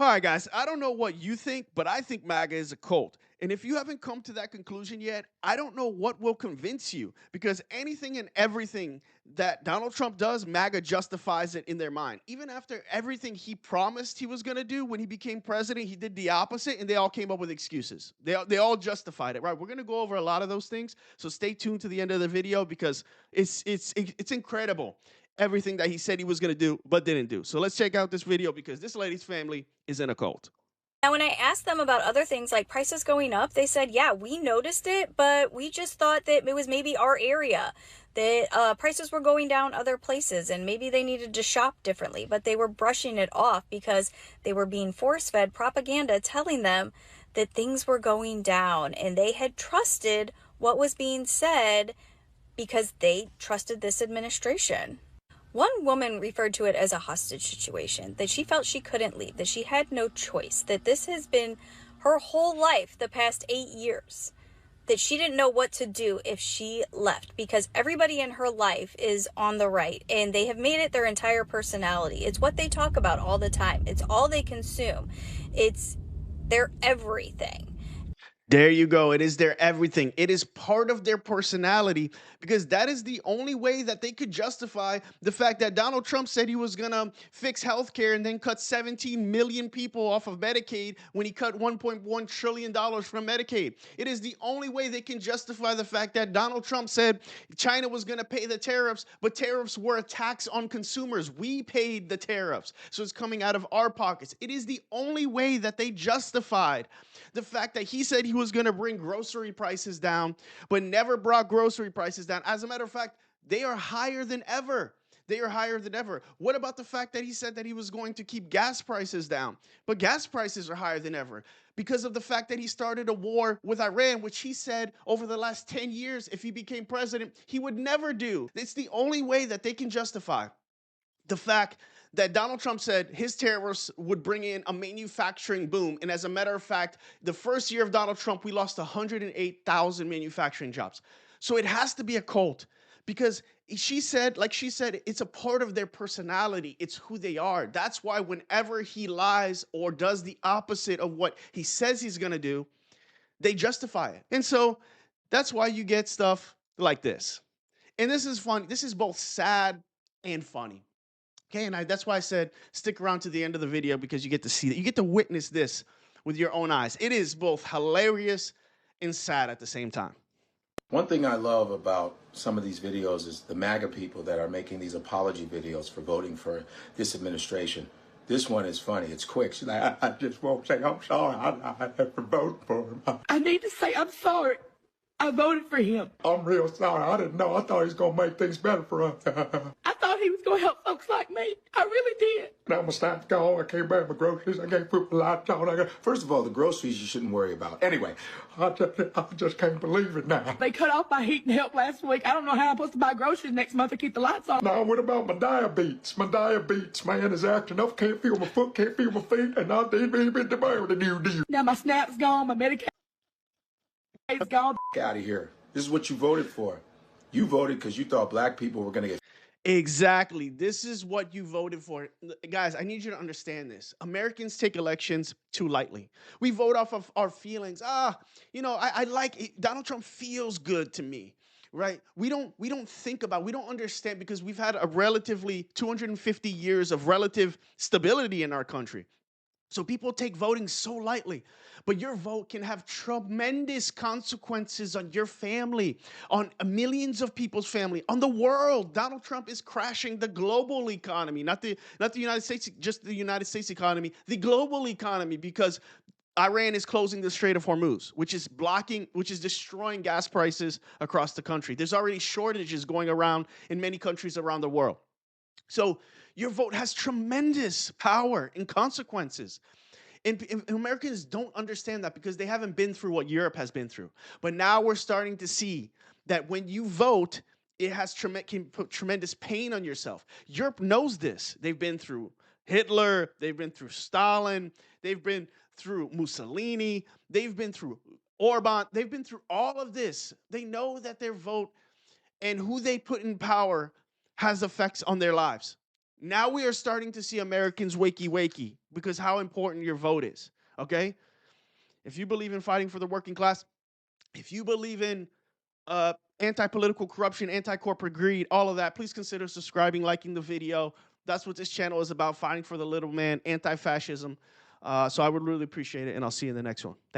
All right, guys, I don't know what you think, but I think MAGA is a cult. And if you haven't come to that conclusion yet, I don't know what will convince you because anything and everything that Donald Trump does, MAGA justifies it in their mind. Even after everything he promised he was going to do when he became president, he did the opposite and they all came up with excuses. They all justified it, right? We're going to go over a lot of those things. So stay tuned to the end of the video because it's incredible everything that he said he was going to do but didn't do. So let's check out this video because this lady's family is in a cult. Now, when I asked them about other things like prices going up, they said, yeah, we noticed it, but we just thought that it was maybe our area, that prices were going down other places and maybe they needed to shop differently, but they were brushing it off because they were being force-fed propaganda telling them that things were going down, and they had trusted what was being said because they trusted this administration. One woman referred to it as a hostage situation, that she felt she couldn't leave, that she had no choice, that this has been her whole life the past 8 years, that she didn't know what to do if she left because everybody in her life is on the right and they have made it their entire personality. It's what they talk about all the time. It's all they consume. It's their everything. There you go. It is their everything. It is part of their personality because that is the only way that they could justify the fact that Donald Trump said he was going to fix healthcare and then cut 17 million people off of Medicaid when he cut $1.1 trillion from Medicaid. It is the only way they can justify the fact that Donald Trump said China was going to pay the tariffs, but tariffs were a tax on consumers. We paid the tariffs, so it's coming out of our pockets. It is the only way that they justified the fact that he said he was going to bring grocery prices down, but never brought grocery prices down. As a matter of fact, they are higher than ever. They are higher than ever. What about the fact that he said that he was going to keep gas prices down? But gas prices are higher than ever because of the fact that he started a war with Iran, which he said over the last 10 years, if he became president, he would never do. It's the only way that they can justify the fact that Donald Trump said his tariffs would bring in a manufacturing boom. And as a matter of fact, the first year of Donald Trump, we lost 108,000 manufacturing jobs. So it has to be a cult because she said, it's a part of their personality. It's who they are. That's why whenever he lies or does the opposite of what he says he's going to do, they justify it. And so that's why you get stuff like this. And this is funny. This is both sad and funny. Okay, and that's why I said stick around to the end of the video because you get to see that. You get to witness this with your own eyes. It is both hilarious and sad at the same time. One thing I love about some of these videos is the MAGA people that are making these apology videos for voting for this administration. This one is funny. It's quick. She's like, I just won't say I'm sorry. I have to vote for him. I need to say I'm sorry. I voted for him. I'm real sorry. I didn't know. I thought he was going to make things better for us. I thought he was going to help folks like me. I really did. Now my staff's gone. I can't buy my groceries. I can't put my lights on. First of all, the groceries you shouldn't worry about. Anyway, I just can't believe it now. They cut off my heat and help last week. I don't know how I'm supposed to buy groceries next month to keep the lights on. Now, what about my diabetes? My diabetes, man, is acting up. Can't feel my foot, can't feel my feet, and I did do. Now my SNAP's gone, my Medicaid is gone. Get out of here. This is what you voted for. You voted because you thought black people were going to get. Exactly. This is what you voted for. Guys, I need you to understand this. Americans take elections too lightly. We vote off of our feelings. I like it. Donald Trump feels good to me. Right? We don't think about, we don't understand because we've had a relatively 250 years of relative stability in our country. So people take voting so lightly, but your vote can have tremendous consequences on your family, on millions of people's family, on the world. Donald Trump is crashing the global economy, not the United States, just the United States economy, the global economy, because Iran is closing the Strait of Hormuz, which is destroying gas prices across the country. There's already shortages going around in many countries around the world. So your vote has tremendous power and consequences. And Americans don't understand that because they haven't been through what Europe has been through. But now we're starting to see that when you vote, it can put tremendous pain on yourself. Europe knows this. They've been through Hitler. They've been through Stalin. They've been through Mussolini. They've been through Orban. They've been through all of this. They know that their vote and who they put in power has effects on their lives. Now we are starting to see Americans wakey because how important your vote is. Okay? If you believe in fighting for the working class, if you believe in anti-political corruption, anti-corporate greed, all of that, please consider subscribing, liking the video. That's what this channel is about, fighting for the little man, anti-fascism. So I would really appreciate it, and I'll see you in the next one. Thanks.